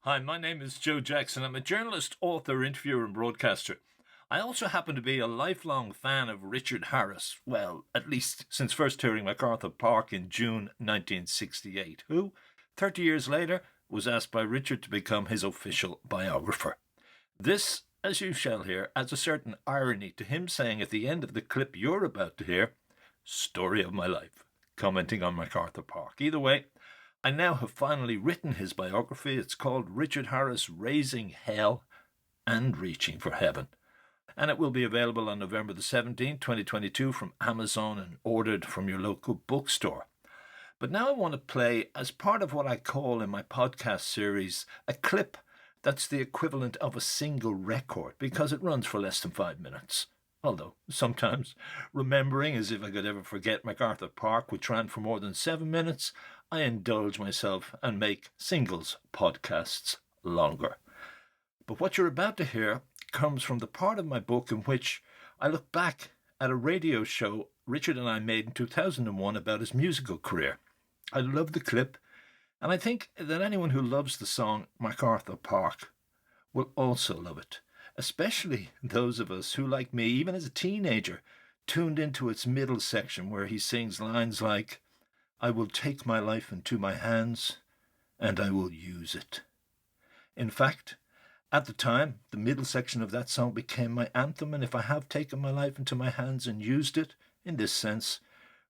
Hi, my name is Joe Jackson. I'm a journalist, author, interviewer, and broadcaster. I also happen to be a lifelong fan of Richard Harris, well, at least since first hearing MacArthur Park in June 1968, who, 30 years later, was asked by Richard to become his official biographer. This, as you shall hear, adds a certain irony to him saying at the end of the clip you're about to hear, "Story of my life," commenting on MacArthur Park. Either way, I now have finally written his biography. It's called Richard Harris, Raising Hell and Reaching for Heaven. And it will be available on November the 17th, 2022 from Amazon and ordered from your local bookstore. But now I want to play, as part of what I call in my podcast series, a clip that's the equivalent of a single record because it runs for less than 5 minutes. Although, sometimes, remembering as if I could ever forget MacArthur Park, which ran for more than 7 minutes, I indulge myself and make singles podcasts longer. But what you're about to hear comes from the part of my book in which I look back at a radio show Richard and I made in 2001 about his musical career. I love the clip, and I think that anyone who loves the song MacArthur Park will also love it. Especially those of us who, like me, even as a teenager, tuned into its middle section where he sings lines like, "I will take my life into my hands, and I will use it." In fact, at the time, the middle section of that song became my anthem, and if I have taken my life into my hands and used it, in this sense,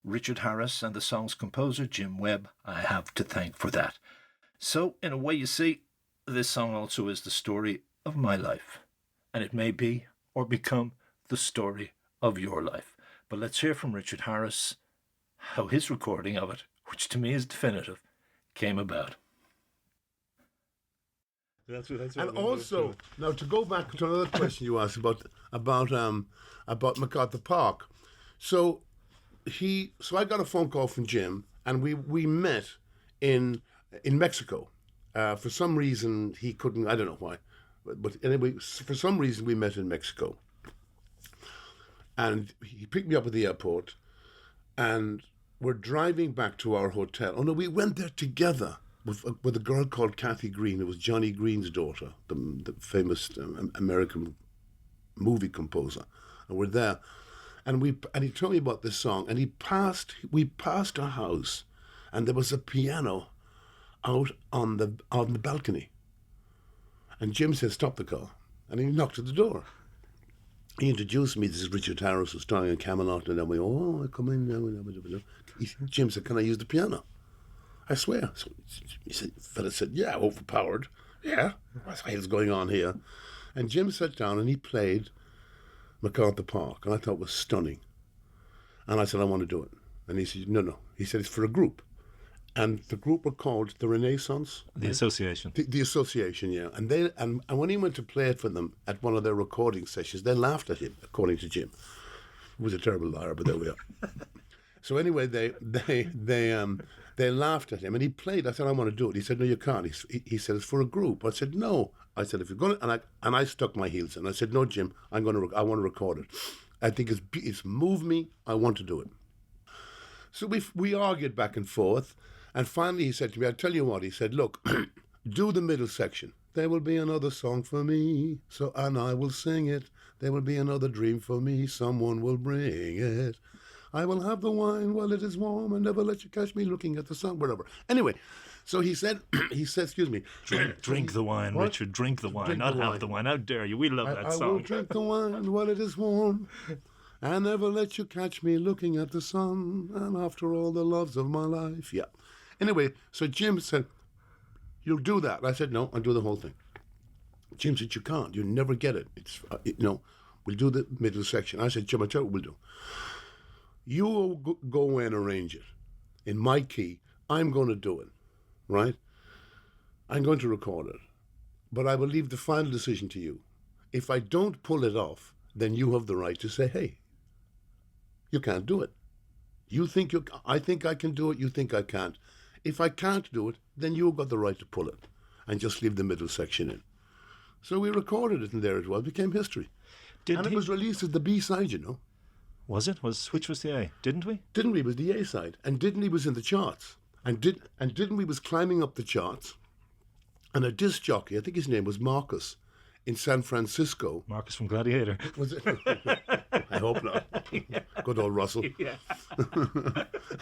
Richard Harris and the song's composer, Jim Webb, I have to thank for that. So, in a way, you see, this song also is the story of my life. And it may be, or become, the story of your life. But let's hear from Richard Harris how his recording of it, which to me is definitive, came about. That's and also, now to go back to another question you asked about MacArthur Park. So I got a phone call from Jim, and we met in Mexico. For some reason he couldn't. I don't know why. But anyway, for some reason we met in Mexico. And he picked me up at the airport, and we're driving back to our hotel. Oh no, we went there together with a girl called Kathy Green. It was Johnny Green's daughter, the famous American movie composer. And we're there. And he told me about this song, and we passed a house, and there was a piano out on the balcony. And Jim said, "Stop the car." And he knocked at the door. He introduced me. This is Richard Harris, who's starring in Camelot. And then we, I come in now. Jim said, "Can I use the piano?" I swear. So the fella said, "Yeah, overpowered. Yeah, what the hell's going on here?" And Jim sat down and he played MacArthur Park. And I thought it was stunning. And I said, "I want to do it." And he said, No. He said, "It's for a group." And the group were called the Renaissance. The Association. The Association, yeah. And when he went to play it for them at one of their recording sessions, they laughed at him, according to Jim. He was a terrible liar, but there we are. So anyway, they laughed at him, and he played. I said, "I want to do it." He said, "No, you can't." He said, "It's for a group." I said, "No." I said, "If you're going to," and I stuck my heels in. I said, "No, Jim, I want to record it. I think it's moved me. I want to do it." So we argued back and forth. And finally he said to me, "I'll tell you what," he said, "Look, do the middle section. There will be another song for me, and I will sing it. There will be another dream for me, someone will bring it. I will have the wine while it is warm and never let you catch me looking at the sun," whatever. Anyway, so he said, excuse me. Drink the wine, what? Richard, drink the wine, not have the wine. How dare you? We love that song. I will drink the wine while it is warm. I never let you catch me looking at the sun, and after all the loves of my life. Yeah. Anyway, so Jim said, "You'll do that." I said, "No, I'll do the whole thing." Jim said, "You can't. You never get it. We'll do the middle section." I said, "Jim, I'll tell you what we'll do. You will go in and arrange it in my key. I'm going to do it, right? I'm going to record it. But I will leave the final decision to you. If I don't pull it off, then you have the right to say, hey, you can't do it. I think I can do it, you think I can't. If I can't do it, then you've got the right to pull it and just leave the middle section in." So we recorded it, and there it was. It became history. It was released as the B-side, you know. Was it? Which was the A? Didn't we? Didn't we was the A-side. And Didn't we was in the charts. And Didn't we was climbing up the charts. and a disc jockey, I think his name was Marcus, in San Francisco. Marcus from Gladiator. Was it? I hope not. Good old Russell. Yeah.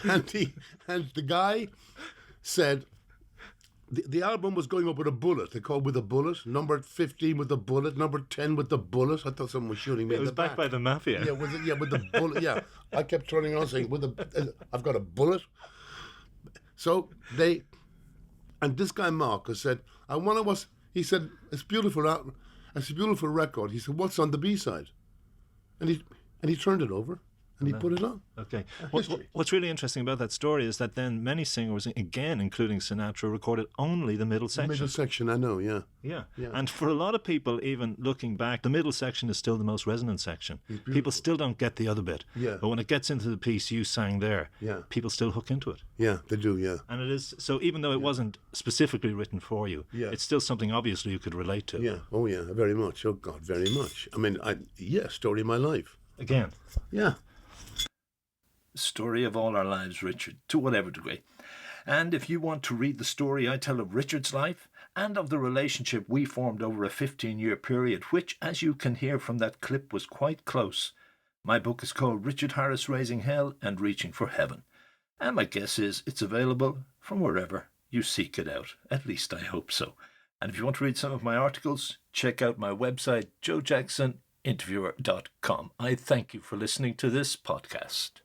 and the guy said the album was going up with a bullet. They called With a Bullet. Number 15 with the bullet. Number 10 with the bullet. I thought someone was shooting me. It was backed by the mafia. Yeah, with the bullet. Yeah, I kept turning around saying, I've got a bullet. So and this guy Marcus said, he said, it's beautiful. It's a beautiful record. He said, what's on the B-side? And he turned it over and he put it on. Okay. What's really interesting about that story is that then many singers, again, including Sinatra, recorded only the middle section. The middle section, I know, yeah. Yeah. And for a lot of people, even looking back, the middle section is still the most resonant section. People still don't get the other bit. Yeah. But when it gets into the piece you sang there, people still hook into it. Yeah, they do, yeah. And it is, so even though it wasn't specifically written for you, it's still something obviously you could relate to. Yeah, oh yeah, very much. Oh God, very much. I mean, story of my life. Again. Yeah. Story of all our lives, Richard, to whatever degree. And if you want to read the story I tell of Richard's life and of the relationship we formed over a 15-year period, which, as you can hear from that clip, was quite close, my book is called Richard Harris Raising Hell and Reaching for Heaven. And my guess is it's available from wherever you seek it out. At least I hope so. And if you want to read some of my articles, check out my website, joejacksoninterviewer.com. I thank you for listening to this podcast.